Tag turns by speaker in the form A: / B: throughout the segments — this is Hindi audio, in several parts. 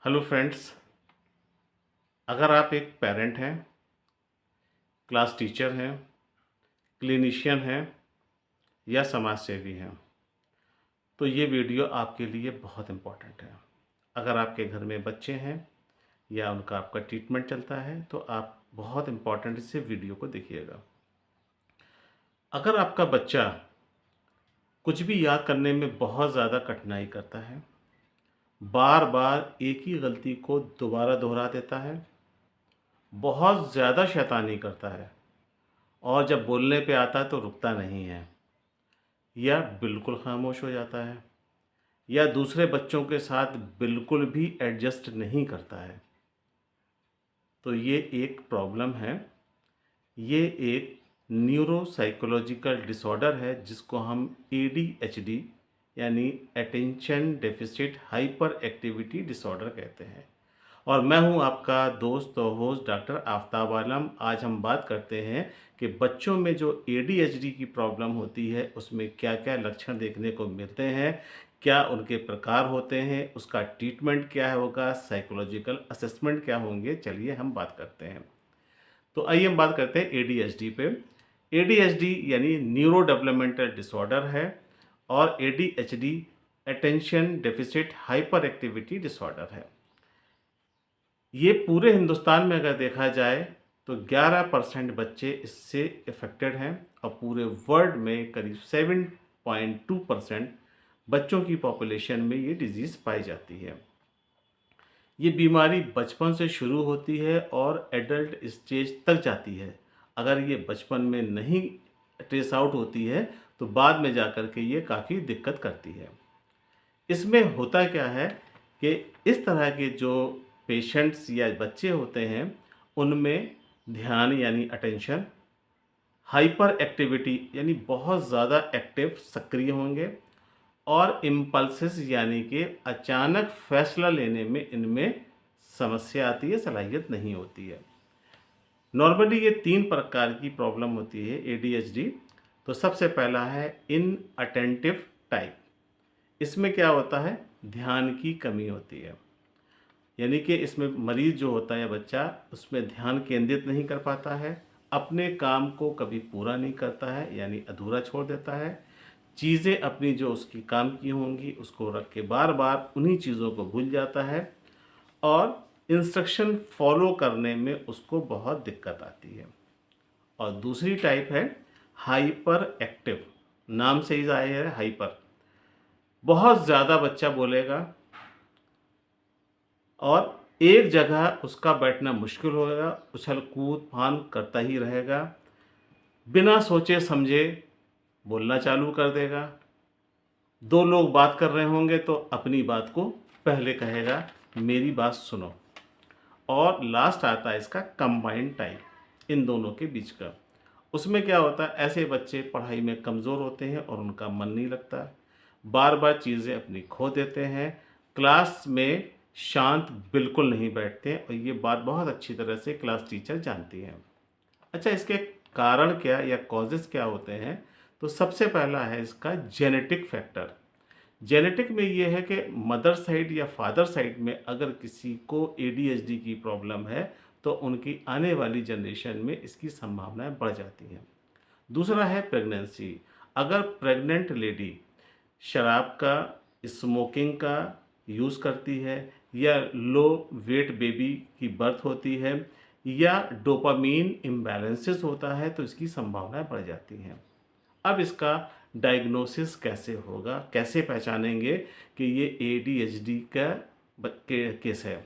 A: Hello friends. अगर आप एक पेरेंट हैं, क्लास टीचर हैं, क्लिनिशियन हैं या समाज सेवी हैं, तो ये वीडियो आपके लिए बहुत इम्पोर्टेंट है। अगर आपके घर में बच्चे हैं या उनका आपका ट्रीटमेंट चलता है तो आप बहुत इम्पोर्टेंट से वीडियो को देखिएगा। अगर आपका बच्चा कुछ भी याद करने में बहुत ज़्यादा कठिनाई करता है, बार बार एक ही गलती को दोबारा दोहरा देता है, बहुत ज़्यादा शैतानी करता है और जब बोलने पे आता है तो रुकता नहीं है या बिल्कुल खामोश हो जाता है या दूसरे बच्चों के साथ बिल्कुल भी एडजस्ट नहीं करता है, तो ये एक प्रॉब्लम है। ये एक न्यूरोसाइकोलॉजिकल डिसऑर्डर है जिसको हम एडीएचडी यानी attention deficit hyper activity disorder कहते हैं। और मैं हूं आपका दोस्त और होस्ट डॉक्टर आफ्ताब आलम। आज हम बात करते हैं कि बच्चों में जो एडीएचडी की प्रॉब्लम होती है उसमें क्या क्या लक्षण देखने को मिलते हैं, क्या उनके प्रकार होते हैं, उसका ट्रीटमेंट क्या होगा, साइकोलॉजिकल असेसमेंट क्या होंगे। चलिए हम बात करते हैं। तो आइए हम बात करते हैं एडीएचडी पे। एडीएचडी यानी न्यूरो डेवलपमेंटल डिसऑर्डर है और ADHD attention deficit hyper activity disorder है। ये पूरे हिंदुस्तान में अगर देखा जाए तो 11% बच्चे इससे इफ़ेक्टेड हैं और पूरे वर्ल्ड में करीब 7.2% बच्चों की पॉपुलेशन में ये डिजीज़ पाई जाती है। ये बीमारी बचपन से शुरू होती है और एडल्ट स्टेज तक जाती है। अगर ये बचपन में नहीं ट्रेस आउट होती है तो बाद में जाकर के ये काफ़ी दिक्कत करती है। इसमें होता क्या है कि इस तरह के जो पेशेंट्स या बच्चे होते हैं उनमें ध्यान यानी अटेंशन, हाइपर एक्टिविटी यानी बहुत ज़्यादा एक्टिव सक्रिय होंगे और इम्पल्सेस यानी कि अचानक फैसला लेने में इनमें समस्या आती है, सलाहियत नहीं होती है। नॉर्मली ये 3 प्रकार की प्रॉब्लम होती है एडीएचडी। तो सबसे पहला है इनअटेंटिव टाइप। इसमें क्या होता है, ध्यान की कमी होती है, यानी कि इसमें मरीज़ जो होता है बच्चा उसमें ध्यान केंद्रित नहीं कर पाता है, अपने काम को कभी पूरा नहीं करता है यानी अधूरा छोड़ देता है, चीज़ें अपनी जो उसकी काम की होंगी उसको रख के बार बार उन्हीं चीज़ों को भूल जाता है और इंस्ट्रक्शन फॉलो करने में उसको बहुत दिक्कत आती है। और दूसरी टाइप है हाइपर एक्टिव। नाम से ही ज़ाहिर है हाइपर, बहुत ज़्यादा बच्चा बोलेगा और एक जगह उसका बैठना मुश्किल होगा, उछल कूद फान करता ही रहेगा, बिना सोचे समझे बोलना चालू कर देगा। दो लोग बात कर रहे होंगे तो अपनी बात को पहले कहेगा, मेरी बात सुनो। और लास्ट आता है इसका कंबाइंड टाइप, इन दोनों के बीच का। उसमें क्या होता है, ऐसे बच्चे पढ़ाई में कमज़ोर होते हैं और उनका मन नहीं लगता, बार बार चीज़ें अपनी खो देते हैं, क्लास में शांत बिल्कुल नहीं बैठते और ये बात बहुत अच्छी तरह से क्लास टीचर जानती हैं। अच्छा, इसके कारण क्या या कॉजेज़ क्या होते हैं, तो सबसे पहला है इसका जेनेटिक फैक्टर। जेनेटिक में ये है कि मदर साइड या फादर साइड में अगर किसी को एडीएचडी की प्रॉब्लम है तो उनकी आने वाली जनरेशन में इसकी संभावनाएं बढ़ जाती हैं। दूसरा है प्रेगनेंसी। अगर प्रेग्नेंट लेडी शराब का, स्मोकिंग का यूज़ करती है या लो वेट बेबी की बर्थ होती है या डोपामीन इम्बैलेंसेस होता है तो इसकी संभावनाएं बढ़ जाती हैं। अब इसका डायग्नोसिस कैसे होगा, कैसे पहचानेंगे कि ये एडीएचडी का केस है।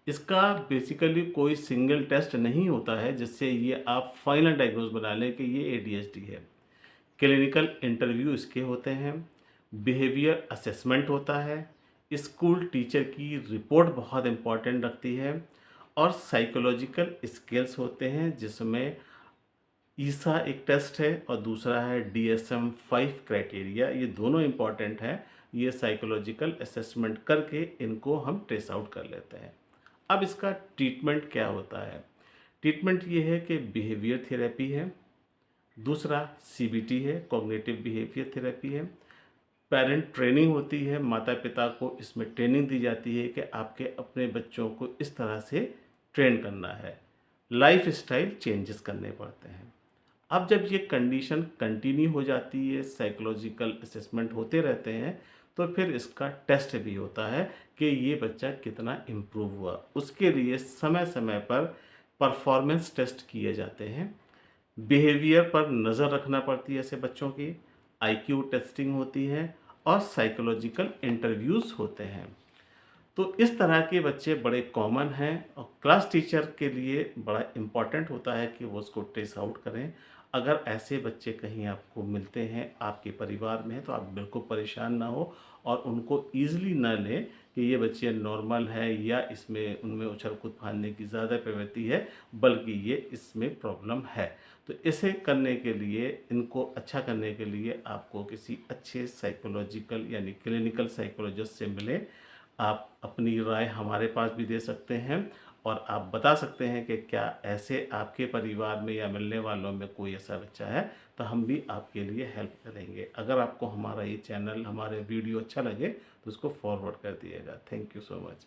A: इसका बेसिकली कोई सिंगल टेस्ट नहीं होता है जिससे ये आप फाइनल डायग्नोज बना लें कि ये एडीएचडी है। क्लिनिकल इंटरव्यू इसके होते हैं, बिहेवियर असेसमेंट होता है, स्कूल टीचर की रिपोर्ट बहुत इम्पॉर्टेंट रखती है और साइकोलॉजिकल स्किल्स होते हैं जिसमें ईसा एक टेस्ट है और दूसरा है DSM-5 क्राइटेरिया। ये दोनों इम्पॉर्टेंट हैं। ये साइकोलॉजिकल असेसमेंट करके इनको हम ट्रेस आउट कर लेते हैं। अब इसका ट्रीटमेंट क्या होता है, ट्रीटमेंट ये है कि बिहेवियर थेरेपी है, दूसरा CBT है, कॉग्निटिव बिहेवियर थेरेपी है, पेरेंट ट्रेनिंग होती है, माता पिता को इसमें ट्रेनिंग दी जाती है कि आपके अपने बच्चों को इस तरह से ट्रेन करना है, लाइफ स्टाइल चेंजेस करने पड़ते हैं। अब जब ये कंडीशन कंटिन्यू हो जाती है, साइकोलॉजिकल असेसमेंट होते रहते हैं, तो फिर इसका टेस्ट भी होता है कि ये बच्चा कितना इम्प्रूव हुआ। उसके लिए समय समय पर परफॉर्मेंस टेस्ट किए जाते हैं, बिहेवियर पर नज़र रखना पड़ती है ऐसे बच्चों की, आईक्यू टेस्टिंग होती है और साइकोलॉजिकल इंटरव्यूज़ होते हैं। तो इस तरह के बच्चे बड़े कॉमन हैं और क्लास टीचर के लिए बड़ा इम्पॉर्टेंट होता है कि वो उसको ट्रेस आउट करें। अगर ऐसे बच्चे कहीं आपको मिलते हैं, आपके परिवार में हैं, तो आप बिल्कुल परेशान ना हो और उनको ईज़िली ना लें कि ये बच्चे नॉर्मल है या इसमें उनमें उछल-कूद फाँदने की ज़्यादा प्रवृत्ति है, बल्कि ये इसमें प्रॉब्लम है। तो इसे करने के लिए, इनको अच्छा करने के लिए आपको किसी अच्छे साइकोलॉजिकल यानी क्लिनिकल साइकोलॉजिस्ट से मिलें। आप अपनी राय हमारे पास भी दे सकते हैं और आप बता सकते हैं कि क्या ऐसे आपके परिवार में या मिलने वालों में कोई ऐसा बच्चा है, तो हम भी आपके लिए हेल्प करेंगे। अगर आपको हमारा ये चैनल, हमारे वीडियो अच्छा लगे तो उसको फॉरवर्ड कर दिएगा। Thank you so much.